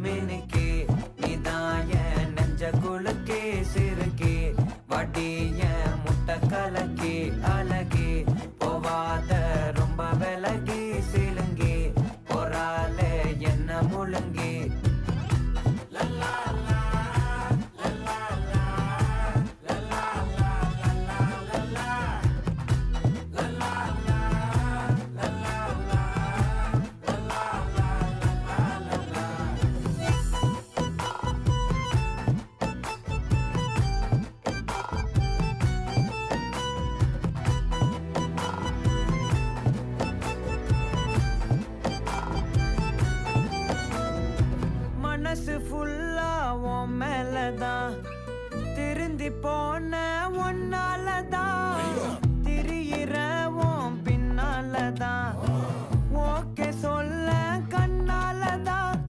மினுக்கே நீதான் என் நெஞ்ச குலுக்கே சிறுக்கே வடிய முட்டை கலக்கே அழகே போவாத ரொம்ப விலகி சிலுங்கி போறாலே என்ன முழுங்கி மனசு ஃபுல்லா உன் மேலதான் திருந்தி போன ஒன்னாலதான் திரியிற உன் பின்னாலதான் ஓகே சொல்